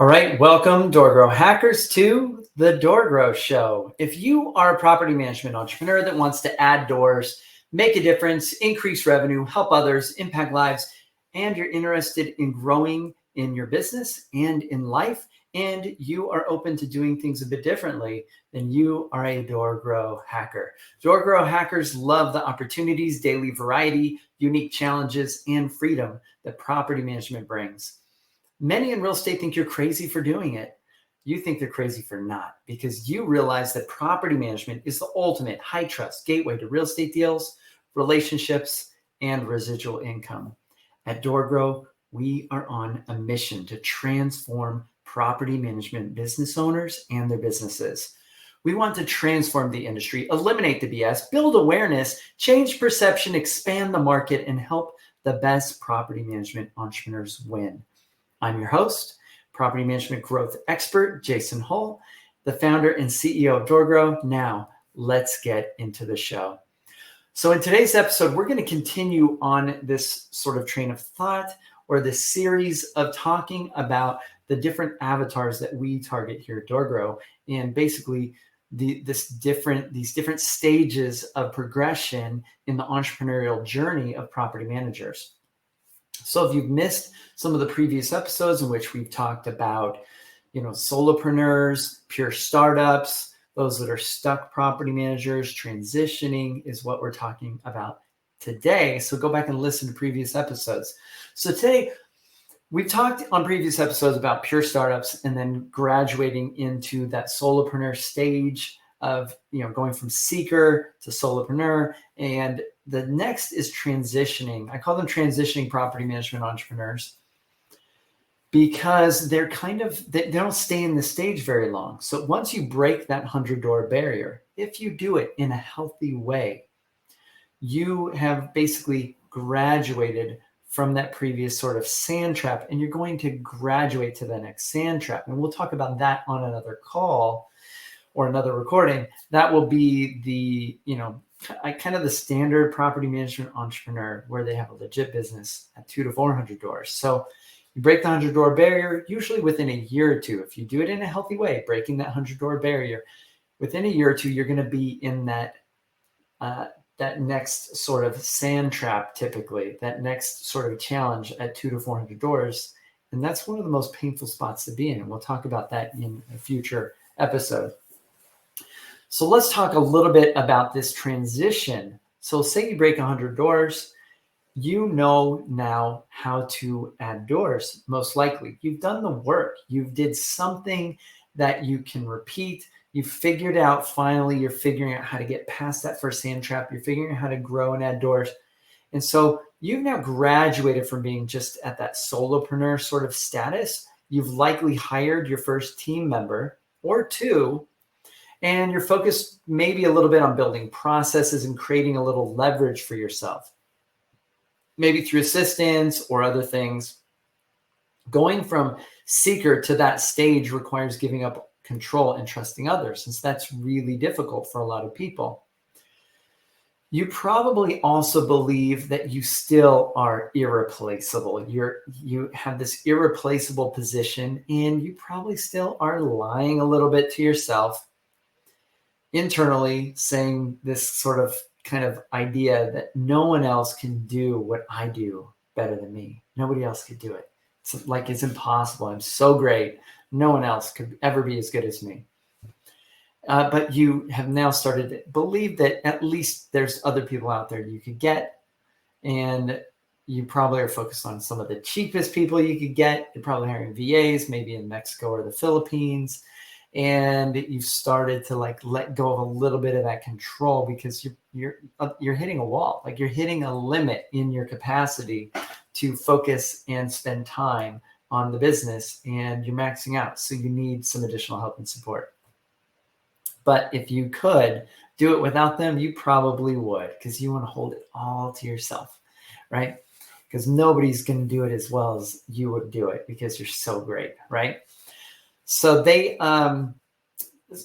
All right, welcome DoorGrow hackers to the DoorGrow show. If you are a property management entrepreneur that wants to add doors, make a difference, increase revenue, help others, impact lives, and you're interested in growing in your business and in life, and you are open to doing things a bit differently, then you are a DoorGrow hacker. DoorGrow hackers love the opportunities, daily variety, unique challenges, and freedom that property management brings. Many in real estate think you're crazy for doing it. You think they're crazy for not, because you realize that property management is the ultimate high trust gateway to real estate deals, relationships, and residual income. At DoorGrow, we are on a mission to transform property management business owners and their businesses. We want to transform the industry, eliminate the BS, build awareness, change perception, expand the market, and help the best property management entrepreneurs win. I'm your host, property management growth expert, Jason Hull, the founder and CEO of DoorGrow. Now, let's get into the show. So in today's episode, we're going to continue on this sort of train of thought or this series of talking about the different avatars that we target here at DoorGrow, and basically these different stages of progression in the entrepreneurial journey of property managers. So if you've missed some of the previous episodes in which we've talked about, solopreneurs, pure startups, those that are stuck property managers, transitioning is what we're talking about today. So go back and listen to previous episodes. So today we've talked on previous episodes about pure startups and then graduating into that solopreneur stage of, going from seeker to solopreneur. And the next is transitioning. I call them transitioning property management entrepreneurs because they don't stay in the stage very long. So once you break that 100-door barrier, if you do it in a healthy way, you have basically graduated from that previous sort of sand trap, and you're going to graduate to the next sand trap. And we'll talk about that on another call or another recording. That will be the, kind of the standard property management entrepreneur where they have a legit business at 200 to 400 doors. So you break the 100-door barrier usually within a year or two. If you do it in a healthy way, breaking that 100-door barrier, within a year or two, you're going to be in that next sort of sand trap, typically, that next sort of challenge at 200 to 400 doors. And that's one of the most painful spots to be in. And we'll talk about that in a future episode. So let's talk a little bit about this transition. So say you break 100 doors, you know now how to add doors, most likely. You've done the work. You did something that you can repeat. You figured out, finally, you're figuring out how to get past that first sand trap. You're figuring out how to grow and add doors. And so you've now graduated from being just at that solopreneur sort of status. You've likely hired your first team member or two, and you're focused maybe a little bit on building processes and creating a little leverage for yourself, maybe through assistance or other things. Going from seeker to that stage requires giving up control and trusting others, since that's really difficult for a lot of people. You probably also believe that you still are irreplaceable. You have this irreplaceable position, and you probably still are lying a little bit to yourself internally, saying this sort of kind of idea that no one else can do what I do better than me. Nobody else could do it. It's like it's impossible. I'm so great. No one else could ever be as good as me. But you have now started to believe that at least there's other people out there you could get. And you probably are focused on some of the cheapest people you could get. You're probably hiring VAs, maybe in Mexico or the Philippines. And you've started to let go of a little bit of that control because you're hitting a wall. Like you're hitting a limit in your capacity to focus and spend time on the business, and you're maxing out. So you need some additional help and support. But if you could do it without them, you probably would, because you want to hold it all to yourself, right? Because nobody's going to do it as well as you would do it because you're so great, right? So they,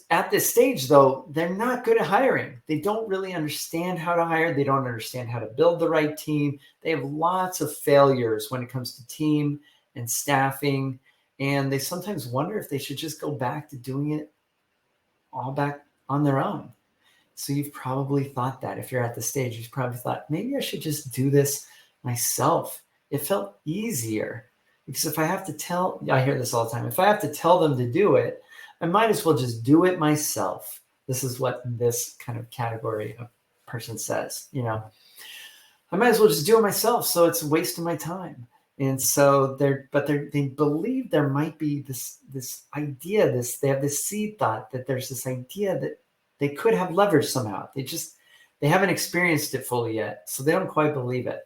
at this stage, though, they're not good at hiring. They don't really understand how to hire. They don't understand how to build the right team. They have lots of failures when it comes to team and staffing And they sometimes wonder if they should just go back to doing it all back on their own. So you've probably thought that. If you're at the stage, you've probably thought, maybe I should just do this myself. It felt easier. Because if I have to tell, I hear this all the time, if I have to tell them to do it, I might as well just do it myself. This is what this kind of category of person says, I might as well just do it myself. So it's a waste of my time. And so they believe there might be this idea, they have this seed thought that there's this idea that they could have leverage somehow. They haven't experienced it fully yet. So they don't quite believe it.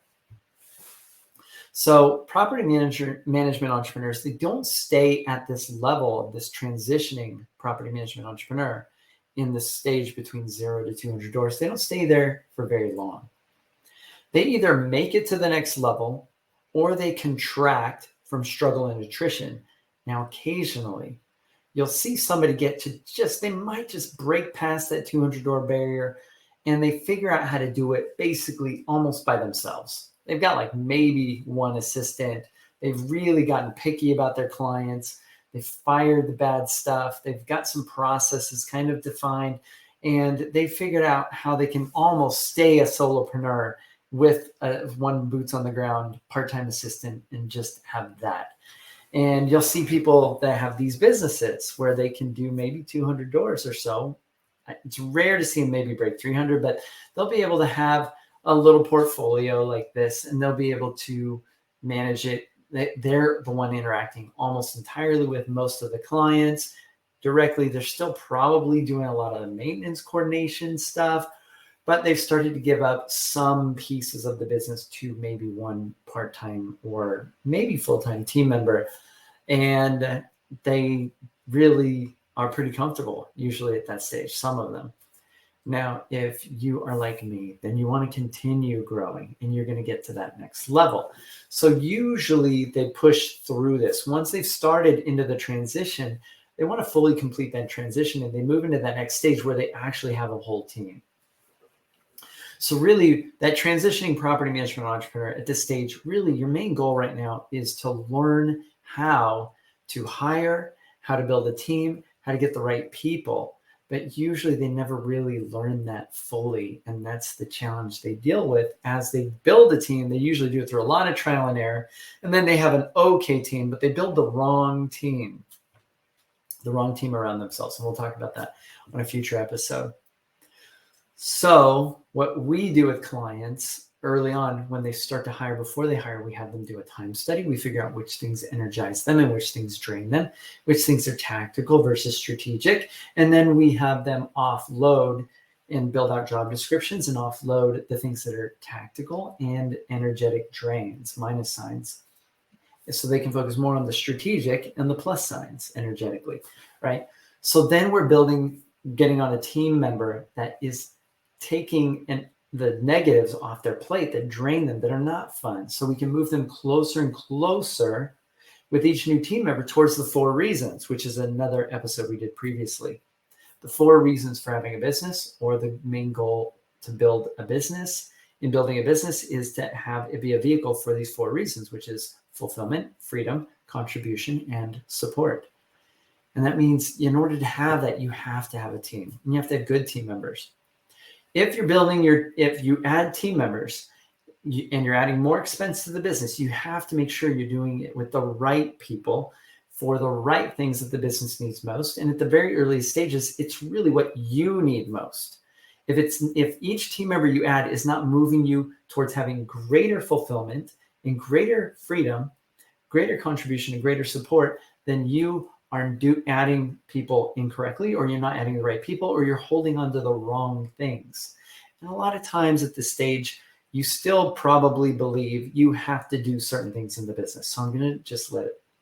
So property management entrepreneurs, they don't stay at this level of this transitioning property management entrepreneur in the stage between 0 to 200 doors. They don't stay there for very long. They either make it to the next level or they contract from struggle and attrition. Now, occasionally, you'll see somebody get to they might just break past that 200 door barrier and they figure out how to do it basically almost by themselves. They've got like maybe one assistant. They've really gotten picky about their clients. They've fired the bad stuff. They've got some processes kind of defined, and they figured out how they can almost stay a solopreneur with one boots on the ground part-time assistant and just have that. And you'll see people that have these businesses where they can do maybe 200 doors or so. It's rare to see them maybe break 300, but they'll be able to have a little portfolio like this, and they'll be able to manage it. They're the one interacting almost entirely with most of the clients directly. They're still probably doing a lot of the maintenance coordination stuff, but they've started to give up some pieces of the business to maybe one part-time or maybe full-time team member. And they really are pretty comfortable usually at that stage, some of them. Now, if you are like me, then you want to continue growing and you're going to get to that next level. So usually they push through this. Once they've started into the transition, they want to fully complete that transition and they move into that next stage where they actually have a whole team. So really that transitioning property management entrepreneur at this stage, really your main goal right now is to learn how to hire, how to build a team, how to get the right people. But usually they never really learn that fully. And that's the challenge they deal with as they build a team. They usually do it through a lot of trial and error. And then they have an okay team, but they build the wrong team around themselves. And we'll talk about that on a future episode. So what we do with clients early on when they start to hire, before they hire, we have them do a time study. We figure out which things energize them and which things drain them, which things are tactical versus strategic. And then we have them offload and build out job descriptions and offload the things that are tactical and energetic drains, minus signs, so they can focus more on the strategic and the plus signs energetically, right? So then we're getting on a team member that is taking the negatives off their plate that drain them, that are not fun. So we can move them closer and closer with each new team member towards the 4 reasons, which is another episode we did previously. The 4 reasons for having a business, or the main goal to build a business. In building a business is to have it be a vehicle for these 4 reasons, which is fulfillment, freedom, contribution, and support. And that means in order to have that, you have to have a team, and you have to have good team members. If you add team members and you're adding more expense to the business, you have to make sure you're doing it with the right people for the right things that the business needs most. And at the very early stages, it's really what you need most. If each team member you add is not moving you towards having greater fulfillment and greater freedom, greater contribution and greater support, then you are adding people incorrectly, or you're not adding the right people, or you're holding on to the wrong things. And a lot of times at this stage, you still probably believe you have to do certain things in the business. So I'm going to just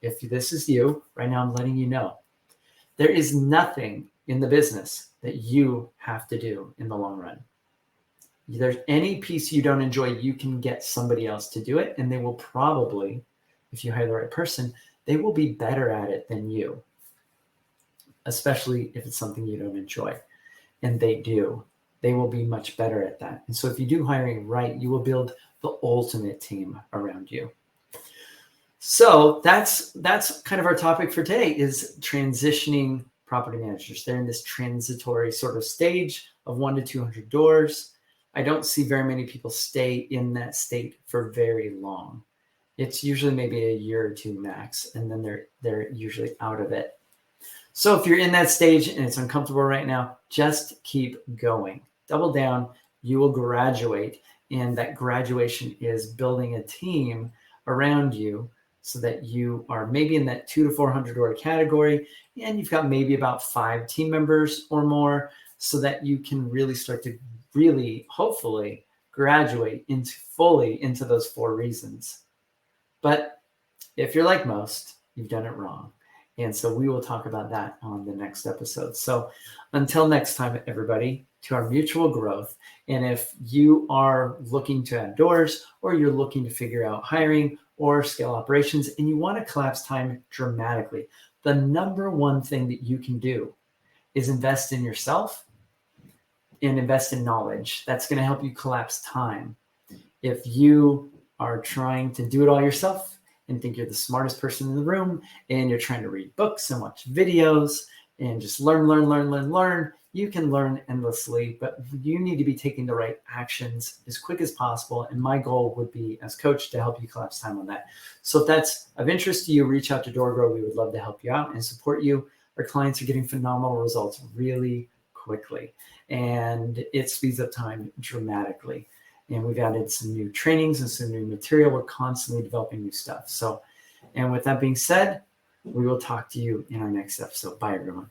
if this is you, right now I'm letting you know, there is nothing in the business that you have to do in the long run. If there's any piece you don't enjoy, you can get somebody else to do it, and they will probably, if you hire the right person, they will be better at it than you, especially if it's something you don't enjoy. And they do. They will be much better at that. And so if you do hiring right, you will build the ultimate team around you. So that's kind of our topic for today, is transitioning property managers. They're in this transitory sort of stage of 1 to 200 doors. I don't see very many people stay in that state for very long. It's usually maybe a year or two max, and then they're usually out of it. So if you're in that stage and it's uncomfortable right now, just keep going. Double down. You will graduate, and that graduation is building a team around you so that you are maybe in that 2 to 400 door category, and you've got maybe about 5 team members or more, so that you can really start to really, hopefully, graduate fully into those 4 reasons. But if you're like most, you've done it wrong. And so we will talk about that on the next episode. So until next time, everybody, to our mutual growth. And if you are looking to add doors, or you're looking to figure out hiring or scale operations, and you want to collapse time dramatically, the number one thing that you can do is invest in yourself and invest in knowledge. That's going to help you collapse time. If you are trying to do it all yourself and think you're the smartest person in the room, and you're trying to read books and watch videos and just learn, you can learn endlessly, but you need to be taking the right actions as quick as possible. And my goal would be, as coach, to help you collapse time on that. So if that's of interest to you, reach out to DoorGrow. We would love to help you out and support you. Our clients are getting phenomenal results really quickly, and it speeds up time dramatically. And we've added some new trainings and some new material. We're constantly developing new stuff. So, and with that being said, we will talk to you in our next episode. Bye, everyone.